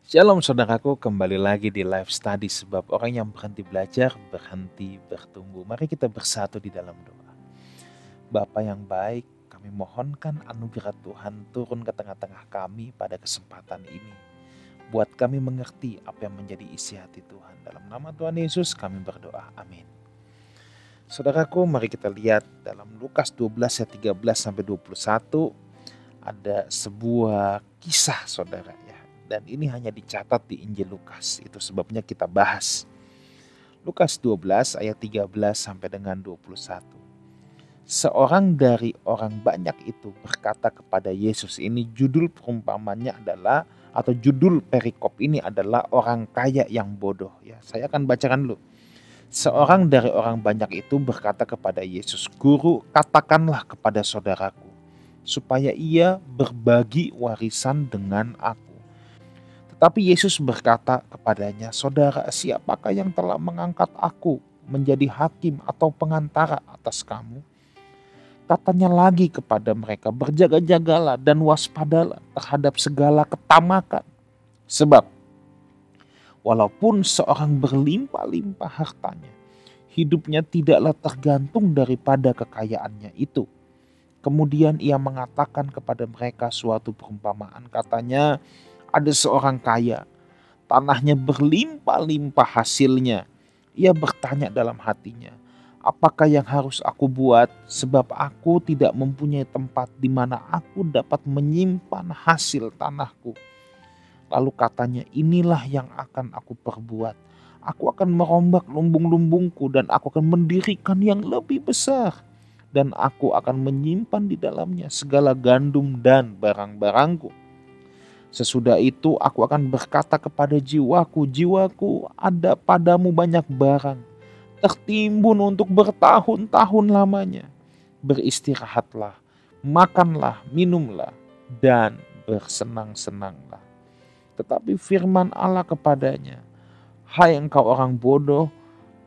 Shalom saudaraku, kembali lagi di Life Study sebab orang yang berhenti belajar, berhenti bertumbuh. Mari kita bersatu di dalam doa. Bapa yang baik, kami mohonkan anugerah Tuhan turun ke tengah-tengah kami pada kesempatan ini. Buat kami mengerti apa yang menjadi isi hati Tuhan. Dalam nama Tuhan Yesus kami berdoa, amin. Saudaraku, mari kita lihat dalam Lukas 12 ayat 13-21 ada sebuah kisah saudara ya. Dan ini hanya dicatat di Injil Lukas. Itu sebabnya kita bahas. Lukas 12 ayat 13 sampai dengan 21. Seorang dari orang banyak itu berkata kepada Yesus. Ini judul perumpamannya adalah, atau judul perikop ini adalah orang kaya yang bodoh. Ya, saya akan bacakan dulu. Seorang dari orang banyak itu berkata kepada Yesus, "Guru, katakanlah kepada saudaraku, supaya ia berbagi warisan dengan aku." Tapi Yesus berkata kepadanya, "Saudara, siapakah yang telah mengangkat aku menjadi hakim atau pengantara atas kamu?" Katanya lagi kepada mereka, "Berjaga-jagalah dan waspadalah terhadap segala ketamakan. Sebab walaupun seorang berlimpah-limpah hartanya, hidupnya tidaklah tergantung daripada kekayaannya itu." Kemudian ia mengatakan kepada mereka suatu perumpamaan, katanya, "Ada seorang kaya, tanahnya berlimpah-limpah hasilnya. Ia bertanya dalam hatinya, 'Apakah yang harus aku buat? Sebab aku tidak mempunyai tempat di mana aku dapat menyimpan hasil tanahku.' Lalu katanya, 'Inilah yang akan aku perbuat. Aku akan merombak lumbung-lumbungku dan aku akan mendirikan yang lebih besar. Dan aku akan menyimpan di dalamnya segala gandum dan barang-barangku. Sesudah itu aku akan berkata kepada jiwaku, jiwaku, ada padamu banyak barang, tertimbun untuk bertahun-tahun lamanya. Beristirahatlah, makanlah, minumlah, dan bersenang-senanglah.' Tetapi firman Allah kepadanya, 'Hai engkau orang bodoh,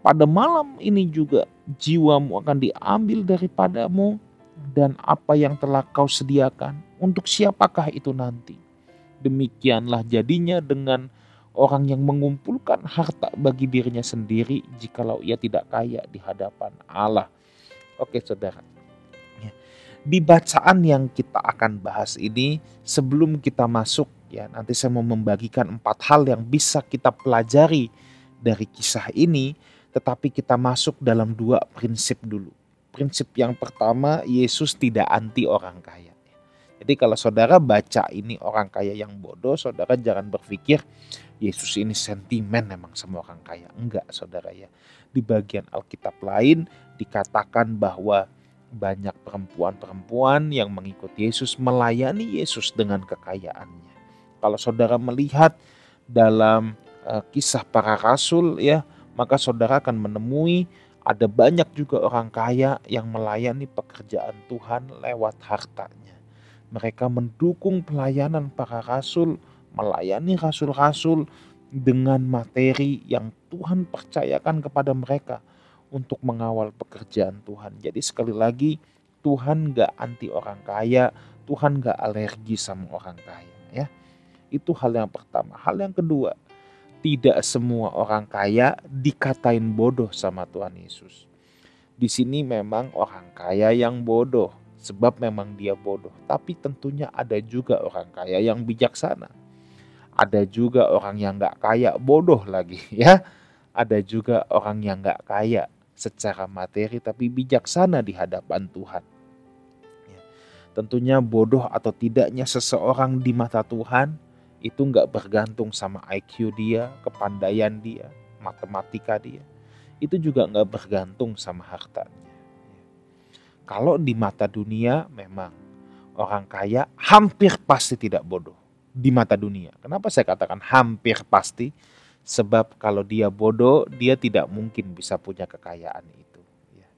pada malam ini juga jiwamu akan diambil daripadamu, dan apa yang telah kau sediakan, untuk siapakah itu nanti?' Demikianlah jadinya dengan orang yang mengumpulkan harta bagi dirinya sendiri jikalau ia tidak kaya di hadapan Allah." Oke saudara, ya, di bacaan yang kita akan bahas ini, sebelum kita masuk ya, nanti saya mau membagikan 4 hal yang bisa kita pelajari dari kisah ini. Tetapi kita masuk dalam 2 prinsip dulu. Prinsip yang pertama, Yesus tidak anti orang kaya. Jadi kalau saudara baca ini orang kaya yang bodoh, saudara jangan berpikir Yesus ini sentimen memang sama orang kaya. Enggak saudara ya. Di bagian Alkitab lain dikatakan bahwa banyak perempuan-perempuan yang mengikut Yesus, melayani Yesus dengan kekayaannya. Kalau saudara melihat dalam kisah para rasul ya, maka saudara akan menemui ada banyak juga orang kaya yang melayani pekerjaan Tuhan lewat hartanya. Mereka mendukung pelayanan para rasul, melayani rasul-rasul dengan materi yang Tuhan percayakan kepada mereka untuk mengawal pekerjaan Tuhan. Jadi sekali lagi, Tuhan gak anti orang kaya, Tuhan gak alergi sama orang kaya ya. Itu hal yang pertama. Hal yang kedua, tidak semua orang kaya dikatain bodoh sama Tuhan Yesus. Di sini memang orang kaya yang bodoh, sebab memang dia bodoh. Tapi tentunya ada juga orang kaya yang bijaksana. Ada juga orang yang gak kaya bodoh lagi ya. Ada juga orang yang gak kaya secara materi tapi bijaksana di hadapan Tuhan. Ya, tentunya bodoh atau tidaknya seseorang di mata Tuhan itu gak bergantung sama IQ dia, kepandaian dia, matematika dia. Itu juga gak bergantung sama hartanya. Kalau di mata dunia memang orang kaya hampir pasti tidak bodoh di mata dunia. Kenapa saya katakan hampir pasti? Sebab kalau dia bodoh, dia tidak mungkin bisa punya kekayaan itu. Ya.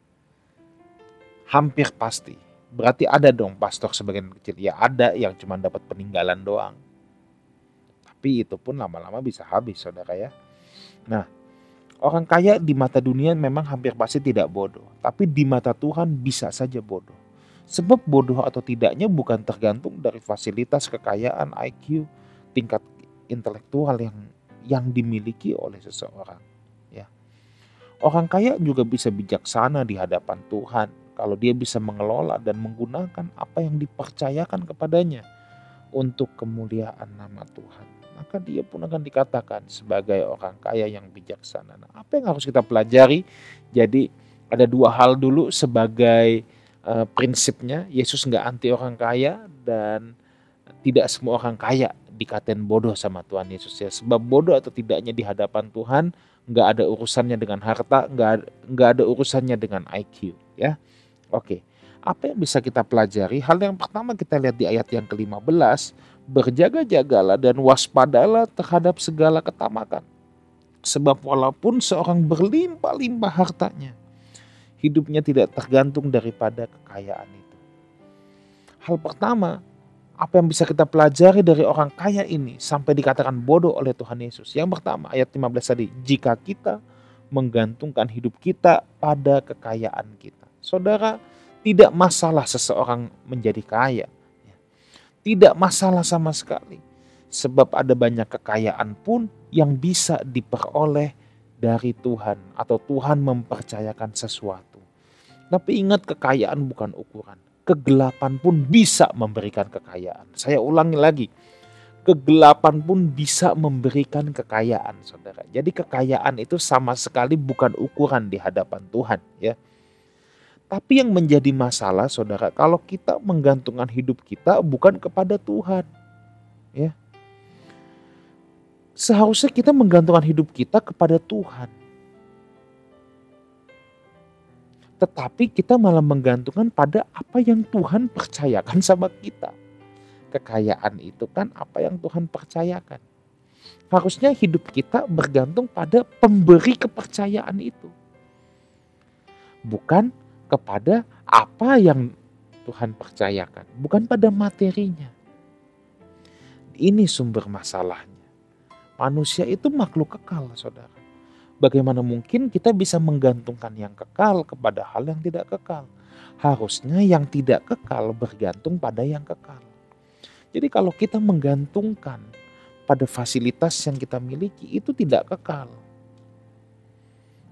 Hampir pasti. Berarti ada dong pastor sebagian kecil. Ya ada yang cuma dapat peninggalan doang. Tapi itu pun lama-lama bisa habis saudara ya. Nah, orang kaya di mata dunia memang hampir pasti tidak bodoh. Tapi di mata Tuhan bisa saja bodoh. Sebab bodoh atau tidaknya bukan tergantung dari fasilitas, kekayaan, IQ, tingkat intelektual yang dimiliki oleh seseorang. Ya. Orang kaya juga bisa bijaksana di hadapan Tuhan kalau dia bisa mengelola dan menggunakan apa yang dipercayakan kepadanya untuk kemuliaan nama Tuhan. Maka dia pun akan dikatakan sebagai orang kaya yang bijaksana. Nah, apa yang harus kita pelajari? Jadi ada dua hal dulu sebagai prinsipnya. Yesus nggak anti orang kaya dan tidak semua orang kaya dikatain bodoh sama Tuhan Yesus ya. Sebab bodoh atau tidaknya di hadapan Tuhan nggak ada urusannya dengan harta, nggak ada urusannya dengan IQ ya. Oke, apa yang bisa kita pelajari? Hal yang pertama kita lihat di ayat yang ke-15, berjaga-jagalah dan waspadalah terhadap segala ketamakan. Sebab walaupun seorang berlimpah-limpah hartanya, hidupnya tidak tergantung daripada kekayaan itu. Hal pertama, apa yang bisa kita pelajari dari orang kaya ini sampai dikatakan bodoh oleh Tuhan Yesus? Yang pertama, ayat 15 tadi, jika kita menggantungkan hidup kita pada kekayaan kita. Saudara, tidak masalah seseorang menjadi kaya. Tidak masalah sama sekali. Sebab ada banyak kekayaan pun yang bisa diperoleh dari Tuhan. Atau Tuhan mempercayakan sesuatu. Tapi ingat, kekayaan bukan ukuran. Kegelapan pun bisa memberikan kekayaan. Saya ulangi lagi. Kegelapan pun bisa memberikan kekayaan, saudara. Jadi kekayaan itu sama sekali bukan ukuran di hadapan Tuhan, ya. Tapi yang menjadi masalah, saudara, kalau kita menggantungkan hidup kita bukan kepada Tuhan, ya. Seharusnya kita menggantungkan hidup kita kepada Tuhan. Tetapi kita malah menggantungkan pada apa yang Tuhan percayakan sama kita. Kekayaan itu kan apa yang Tuhan percayakan. Harusnya hidup kita bergantung pada pemberi kepercayaan itu. Bukan kepada apa yang Tuhan percayakan. Bukan pada materinya. Ini sumber masalahnya. Manusia itu makhluk kekal, saudara. Bagaimana mungkin kita bisa menggantungkan yang kekal kepada hal yang tidak kekal? Harusnya yang tidak kekal bergantung pada yang kekal. Jadi kalau kita menggantungkan pada fasilitas yang kita miliki, itu tidak kekal.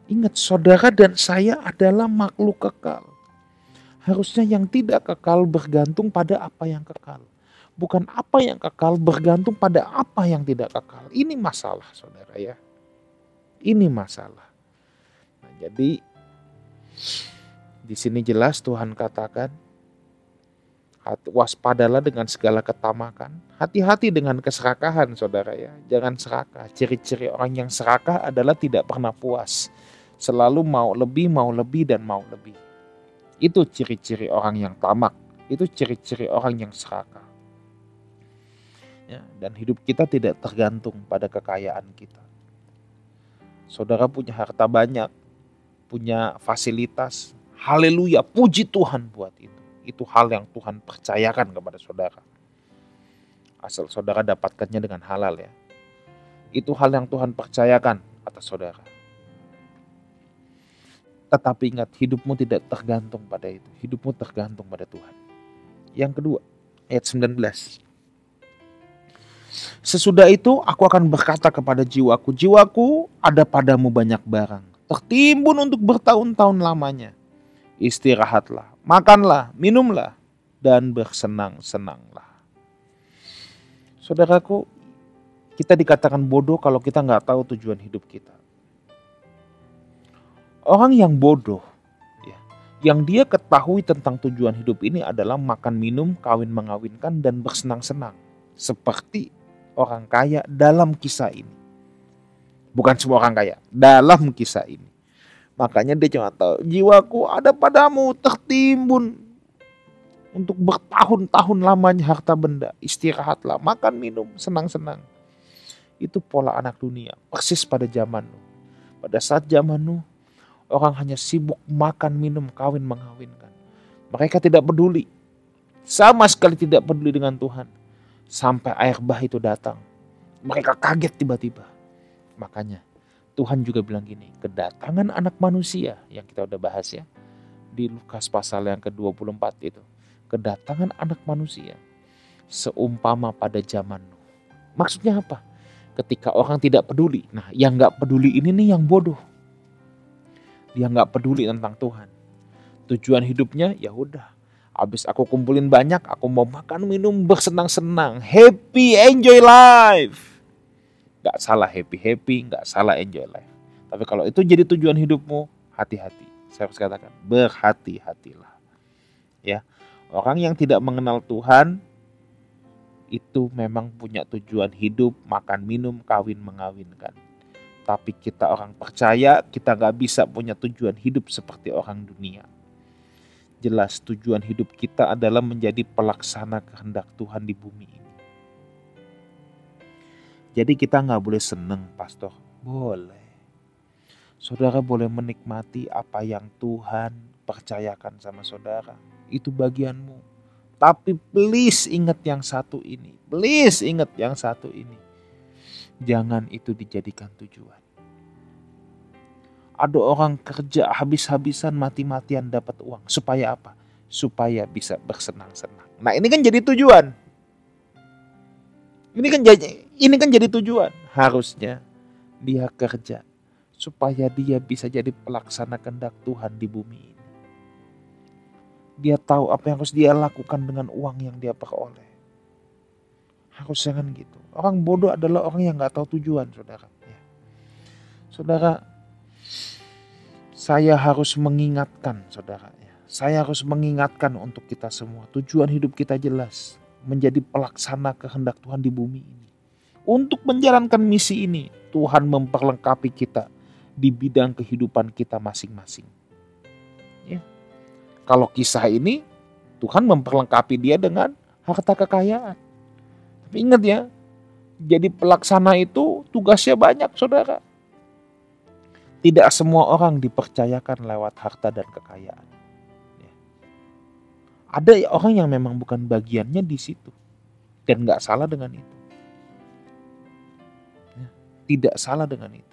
Ingat, saudara dan saya adalah makhluk kekal. Harusnya yang tidak kekal bergantung pada apa yang kekal. Bukan apa yang kekal bergantung pada apa yang tidak kekal. Ini masalah, saudara ya. Ini masalah. Nah, jadi di sini jelas Tuhan katakan, waspadalah dengan segala ketamakan. Hati-hati dengan keserakahan, saudara ya. Jangan serakah. Ciri-ciri orang yang serakah adalah tidak pernah puas. Selalu mau lebih, dan mau lebih. Itu ciri-ciri orang yang tamak. Itu ciri-ciri orang yang serakah. Ya, dan hidup kita tidak tergantung pada kekayaan kita. Saudara punya harta banyak, punya fasilitas. Haleluya, puji Tuhan buat itu. Itu hal yang Tuhan percayakan kepada saudara. Asal saudara dapatkannya dengan halal ya. Itu hal yang Tuhan percayakan atas saudara. Tetapi ingat, hidupmu tidak tergantung pada itu. Hidupmu tergantung pada Tuhan. Yang kedua, ayat 19. Sesudah itu aku akan berkata kepada jiwaku, jiwaku, ada padamu banyak barang, tertimbun untuk bertahun-tahun lamanya. Istirahatlah, makanlah, minumlah, dan bersenang-senanglah. Saudaraku, kita dikatakan bodoh kalau kita nggak tahu tujuan hidup kita. Orang yang bodoh, ya, yang dia ketahui tentang tujuan hidup ini adalah makan, minum, kawin, mengawinkan, dan bersenang-senang. Seperti orang kaya dalam kisah ini. Bukan semua orang kaya, dalam kisah ini. Makanya dia cuma tahu, jiwaku ada padamu tertimbun untuk bertahun-tahun lamanya harta benda. Istirahatlah, makan, minum, senang-senang. Itu pola anak dunia, persis pada zaman Nuh. Pada saat zaman Nuh, orang hanya sibuk makan, minum, kawin, mengawinkan. Mereka tidak peduli. Sama sekali tidak peduli dengan Tuhan. Sampai air bah itu datang. Mereka kaget tiba-tiba. Makanya Tuhan juga bilang gini, kedatangan anak manusia yang kita udah bahas ya. Di Lukas pasal yang ke-24 itu. Kedatangan anak manusia seumpama pada zaman Nuh. Maksudnya apa? Ketika orang tidak peduli. Nah, yang gak peduli ini nih yang bodoh. Dia gak peduli tentang Tuhan. Tujuan hidupnya ya udah. Habis aku kumpulin banyak, aku mau makan, minum, bersenang-senang. Happy, enjoy life. Gak salah happy, gak salah enjoy life. Tapi kalau itu jadi tujuan hidupmu, hati-hati. Saya harus katakan, berhati-hatilah. Ya, orang yang tidak mengenal Tuhan itu memang punya tujuan hidup, makan, minum, kawin, mengawinkan. Tapi kita orang percaya, kita gak bisa punya tujuan hidup seperti orang dunia. Jelas tujuan hidup kita adalah menjadi pelaksana kehendak Tuhan di bumi ini. Jadi kita gak boleh seneng, pastor. Boleh. Saudara boleh menikmati apa yang Tuhan percayakan sama saudara. Itu bagianmu. Tapi please ingat yang satu ini. Please ingat yang satu ini. Jangan itu dijadikan tujuan. Ada orang kerja habis-habisan, mati-matian dapat uang. Supaya apa? Supaya bisa bersenang-senang. Nah, ini kan jadi tujuan. Ini kan jadi tujuan. Harusnya dia kerja supaya dia bisa jadi pelaksana kehendak Tuhan di bumi ini. Dia tahu apa yang harus dia lakukan dengan uang yang dia peroleh. Harusnya kan gitu. Orang bodoh adalah orang yang gak tahu tujuan, saudara. Ya. Saudara, saya harus mengingatkan, saudara. Ya. Saya harus mengingatkan untuk kita semua. Tujuan hidup kita jelas. Menjadi pelaksana kehendak Tuhan di bumi ini. Untuk menjalankan misi ini, Tuhan memperlengkapi kita di bidang kehidupan kita masing-masing. Ya. Kalau kisah ini, Tuhan memperlengkapi dia dengan harta kekayaan. Tapi ingat ya, jadi pelaksana itu tugasnya banyak, saudara. Tidak semua orang dipercayakan lewat harta dan kekayaan. Ya. Ada orang yang memang bukan bagiannya di situ. Dan gak salah dengan itu. Ya. Tidak salah dengan itu.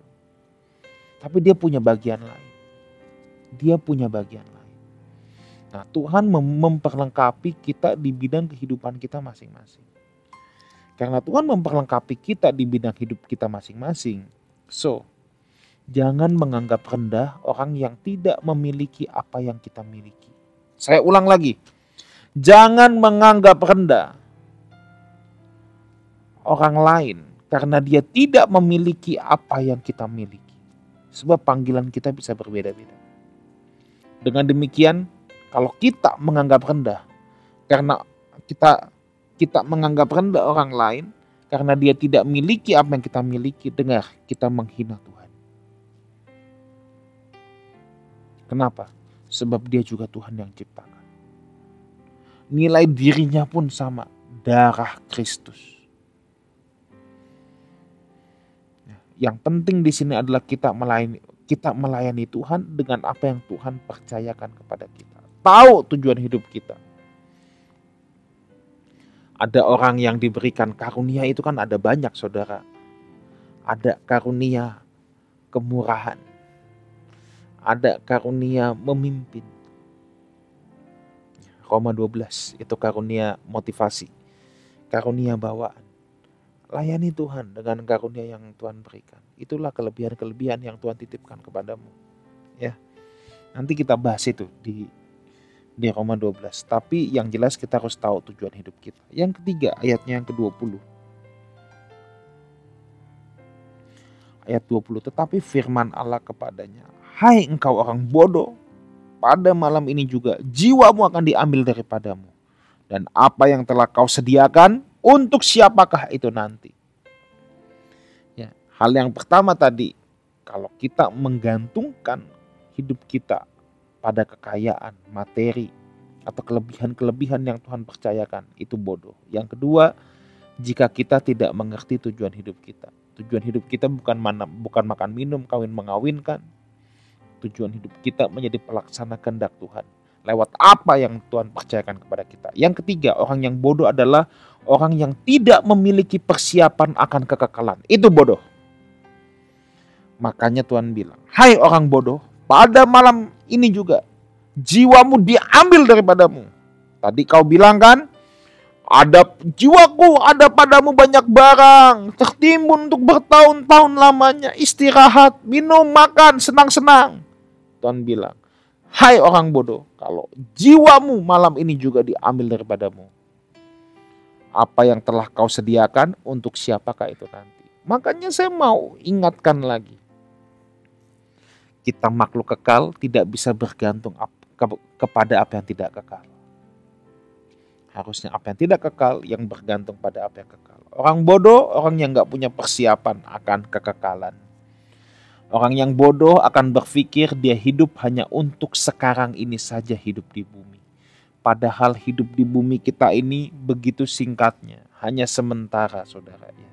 Tapi dia punya bagian lain. Dia punya bagian lain. Nah, Tuhan memperlengkapi kita di bidang kehidupan kita masing-masing. Karena Tuhan memperlengkapi kita di bidang hidup kita masing-masing. So, jangan menganggap rendah orang yang tidak memiliki apa yang kita miliki. Saya ulang lagi. Jangan menganggap rendah orang lain karena dia tidak memiliki apa yang kita miliki. Sebab panggilan kita bisa berbeda-beda. Dengan demikian, kalau kita menganggap rendah karena kita menganggap rendah orang lain karena dia tidak memiliki apa yang kita miliki, dengar, kita menghina Tuhan. Kenapa? Sebab dia juga Tuhan yang ciptakan. Nilai dirinya pun sama, darah Kristus. Yang penting di sini adalah kita melayani Tuhan dengan apa yang Tuhan percayakan kepada kita. Tahu tujuan hidup kita. Ada orang yang diberikan karunia itu kan ada banyak, saudara. Ada karunia kemurahan. Ada karunia memimpin. Roma 12 itu karunia motivasi. Karunia bawaan. Layani Tuhan dengan karunia yang Tuhan berikan. Itulah kelebihan-kelebihan yang Tuhan titipkan kepadamu. Ya. Nanti kita bahas itu di Roma 12. Tapi yang jelas kita harus tahu tujuan hidup kita. Yang ketiga, ayatnya yang ke-20. Ayat 20, tetapi firman Allah kepadanya, hai engkau orang bodoh, pada malam ini juga jiwamu akan diambil daripadamu. Dan apa yang telah kau sediakan, untuk siapakah itu nanti? Ya, hal yang pertama tadi, kalau kita menggantungkan hidup kita pada kekayaan, materi, atau kelebihan-kelebihan yang Tuhan percayakan, itu bodoh. Yang kedua, jika kita tidak mengerti tujuan hidup kita. Tujuan hidup kita bukan makan minum, kawin mengawinkan. Tujuan hidup kita menjadi pelaksana kehendak Tuhan. Lewat apa yang Tuhan percayakan kepada kita. Yang ketiga, orang yang bodoh adalah orang yang tidak memiliki persiapan akan kekekalan. Itu bodoh. Makanya Tuhan bilang, hai orang bodoh, pada malam ini juga jiwamu diambil daripadamu. Tadi kau bilang kan, Jiwaku ada padamu banyak barang, tertimbun untuk bertahun-tahun lamanya. Istirahat, minum, makan, senang-senang. Tuhan bilang, hai orang bodoh, kalau jiwamu malam ini juga diambil daripadamu, apa yang telah kau sediakan untuk siapakah itu nanti? Makanya saya mau ingatkan lagi, kita makhluk kekal tidak bisa bergantung kepada apa yang tidak kekal. Harusnya apa yang tidak kekal yang bergantung pada apa yang kekal. Orang bodoh, orang yang gak punya persiapan akan kekekalan. Orang yang bodoh akan berpikir dia hidup hanya untuk sekarang ini saja hidup di bumi. Padahal hidup di bumi kita ini begitu singkatnya, hanya sementara saudara ya.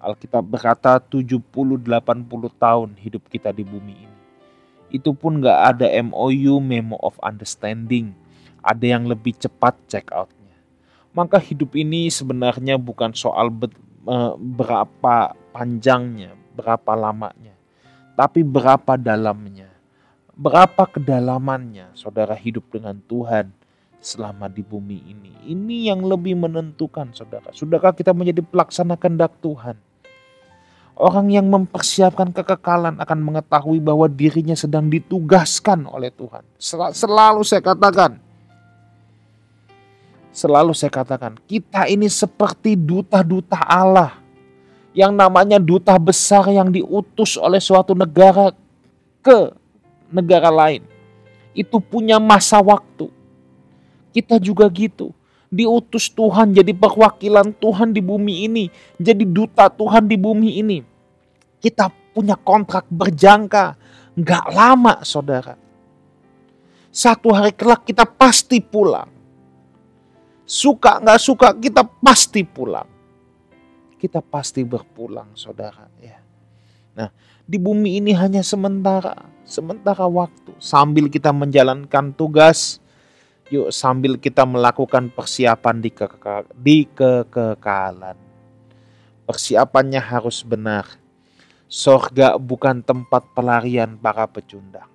Alkitab berkata 70-80 tahun hidup kita di bumi ini. Itu pun gak ada MOU, Memo of Understanding. Ada yang lebih cepat check outnya. Maka hidup ini sebenarnya bukan soal berapa panjangnya, berapa lamanya, tapi berapa dalamnya, berapa kedalamannya saudara hidup dengan Tuhan selama di bumi ini. Ini yang lebih menentukan saudara. Sudahkah kita menjadi pelaksana kehendak Tuhan? Orang yang mempersiapkan kekekalan akan mengetahui bahwa dirinya sedang ditugaskan oleh Tuhan. Selalu saya katakan, kita ini seperti duta-duta Allah. Yang namanya duta besar yang diutus oleh suatu negara ke negara lain. Itu punya masa waktu. Kita juga gitu. Diutus Tuhan jadi perwakilan Tuhan di bumi ini. Jadi duta Tuhan di bumi ini. Kita punya kontrak berjangka. Gak lama saudara. Satu hari kelak kita pasti pulang. Suka gak suka kita pasti pulang. Kita pasti berpulang saudara ya. Nah di bumi ini hanya sementara waktu. Sambil kita menjalankan tugas, yuk sambil kita melakukan persiapan di kekekalan. Persiapannya harus benar. Sorga bukan tempat pelarian para pecundang.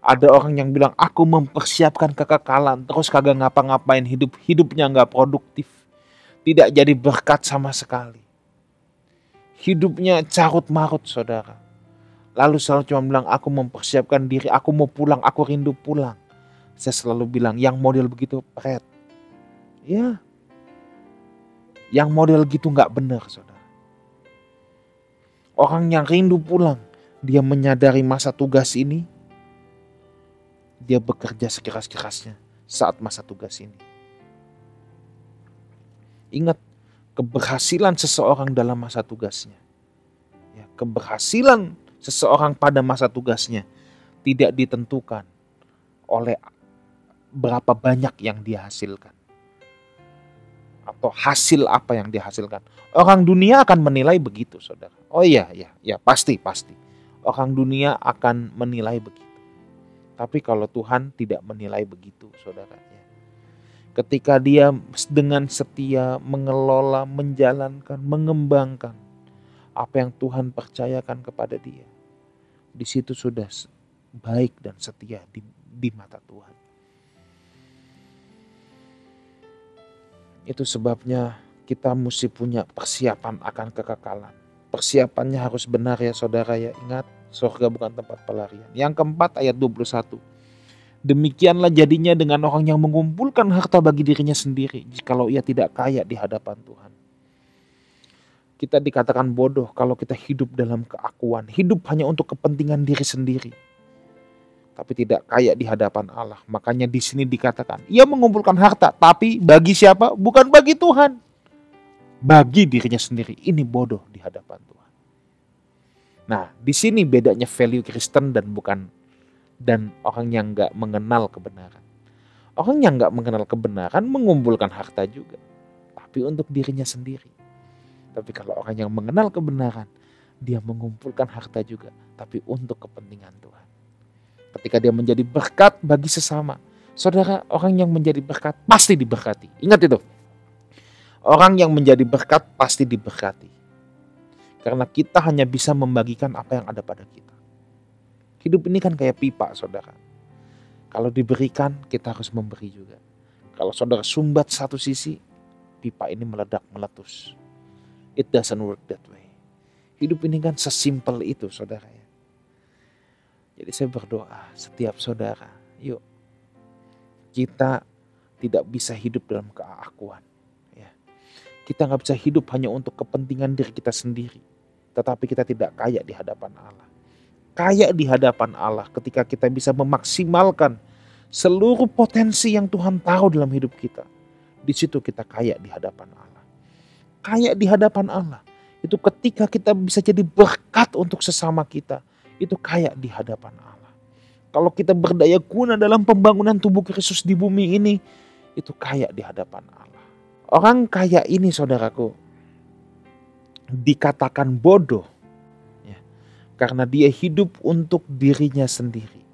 Ada orang yang bilang, aku mempersiapkan kekekalan, terus kagak ngapa-ngapain, hidupnya gak produktif. Tidak jadi berkat sama sekali. Hidupnya carut marut saudara. Lalu selalu cuma bilang, aku mempersiapkan diri, aku mau pulang, aku rindu pulang. Saya selalu bilang, yang model begitu pret. Ya, yang model gitu gak benar saudara. Orang yang rindu pulang, dia menyadari masa tugas ini, dia bekerja sekeras-kerasnya saat masa tugas ini. Ingat, keberhasilan seseorang dalam masa tugasnya, ya, keberhasilan seseorang pada masa tugasnya tidak ditentukan oleh berapa banyak yang dia hasilkan atau hasil apa yang dihasilkan. Orang dunia akan menilai begitu saudara. Oh iya, pasti. Orang dunia akan menilai begitu. Tapi kalau Tuhan tidak menilai begitu saudara. Ketika dia dengan setia mengelola, menjalankan, mengembangkan apa yang Tuhan percayakan kepada dia. Di situ sudah baik dan setia di mata Tuhan. Itu sebabnya kita mesti punya persiapan akan kekekalan. Persiapannya harus benar ya saudara ya. Ingat, surga bukan tempat pelarian. Yang keempat ayat 21. Demikianlah jadinya dengan orang yang mengumpulkan harta bagi dirinya sendiri, jikalau ia tidak kaya di hadapan Tuhan. Kita dikatakan bodoh kalau kita hidup dalam keakuan. Hidup hanya untuk kepentingan diri sendiri. Tapi tidak kaya di hadapan Allah. Makanya di sini dikatakan, ia mengumpulkan harta, tapi bagi siapa? Bukan bagi Tuhan. Bagi dirinya sendiri. Ini bodoh di hadapan Tuhan. Nah, di sini bedanya value Kristen dan orang yang nggak mengenal kebenaran. Orang yang nggak mengenal kebenaran mengumpulkan harta juga, tapi untuk dirinya sendiri. Tapi kalau orang yang mengenal kebenaran, dia mengumpulkan harta juga, tapi untuk kepentingan Tuhan. Ketika dia menjadi berkat bagi sesama, saudara, orang yang menjadi berkat pasti diberkati. Ingat itu. Orang yang menjadi berkat pasti diberkati. Karena kita hanya bisa membagikan apa yang ada pada kita. Hidup ini kan kayak pipa saudara. Kalau diberikan kita harus memberi juga. Kalau saudara sumbat satu sisi, pipa ini meledak meletus. It doesn't work that way. Hidup ini kan sesimpel itu saudara ya. Jadi saya berdoa setiap saudara, yuk kita tidak bisa hidup dalam keakuan. Ya. Kita nggak bisa hidup hanya untuk kepentingan diri kita sendiri. Tetapi kita tidak kaya di hadapan Allah. Kaya di hadapan Allah ketika kita bisa memaksimalkan seluruh potensi yang Tuhan taruh dalam hidup kita. Di situ kita kaya di hadapan Allah. Kaya di hadapan Allah. Itu ketika kita bisa jadi berkat untuk sesama kita. Itu kaya di hadapan Allah. Kalau kita berdaya guna dalam pembangunan tubuh Kristus di bumi ini, itu kaya di hadapan Allah. Orang kaya ini saudaraku, dikatakan bodoh. Ya, karena dia hidup untuk dirinya sendiri.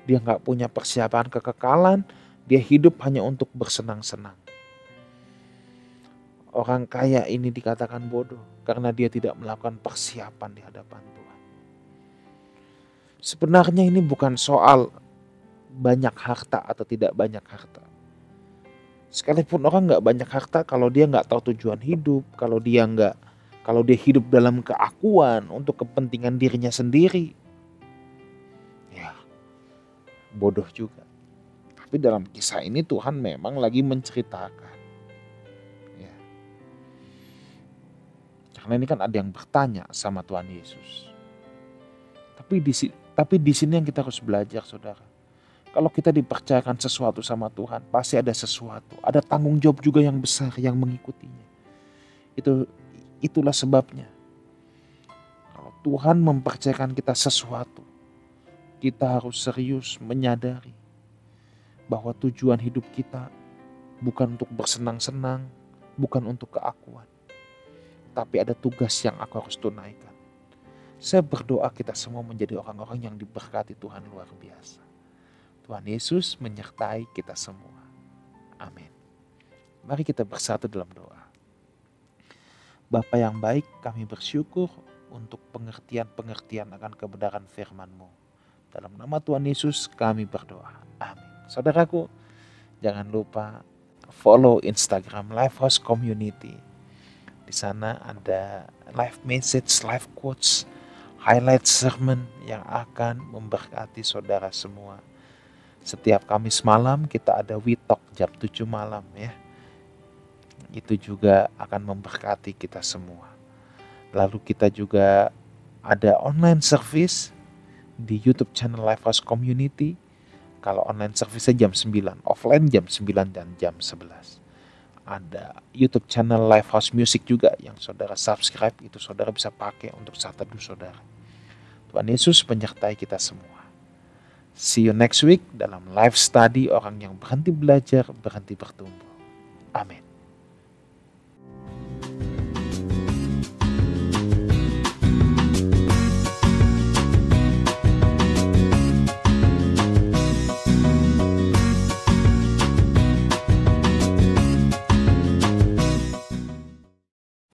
Dia gak punya persiapan kekekalan, dia hidup hanya untuk bersenang-senang. Orang kaya ini dikatakan bodoh karena dia tidak melakukan persiapan di hadapan Tuhan. Sebenarnya ini bukan soal banyak harta atau tidak banyak harta. Sekalipun orang gak banyak harta, kalau dia gak tahu tujuan hidup, kalau dia hidup dalam keakuan untuk kepentingan dirinya sendiri, ya bodoh juga. Tapi dalam kisah ini Tuhan memang lagi menceritakan. Karena ini kan ada yang bertanya sama Tuhan Yesus. Tapi di sini yang kita harus belajar saudara. Kalau kita dipercayakan sesuatu sama Tuhan, pasti ada sesuatu. Ada tanggung jawab juga yang besar yang mengikutinya. Itulah sebabnya. Kalau Tuhan mempercayakan kita sesuatu, kita harus serius menyadari bahwa tujuan hidup kita bukan untuk bersenang-senang, bukan untuk keakuan. Tapi ada tugas yang aku harus tunaikan. Saya berdoa kita semua menjadi orang-orang yang diberkati Tuhan luar biasa. Tuhan Yesus menyertai kita semua. Amin. Mari kita bersatu dalam doa. Bapa yang baik, kami bersyukur untuk pengertian-pengertian akan kebenaran firman-Mu. Dalam nama Tuhan Yesus kami berdoa. Amin. Saudaraku, jangan lupa follow Instagram Lifehouse Community. Di sana ada live message, live quotes, highlight sermon yang akan memberkati saudara semua. Setiap Kamis malam kita ada We Talk jam 7 malam ya. Itu juga akan memberkati kita semua. Lalu kita juga ada online service di YouTube channel Lifehouse Community. Kalau online service-nya jam 9, offline jam 9 dan jam 11. Ada YouTube channel Lifehouse Music juga yang saudara subscribe, itu saudara bisa pakai untuk saat teduh saudara. Tuhan Yesus menyertai kita semua. See you next week dalam live study orang yang berhenti belajar, berhenti bertumbuh. Amin.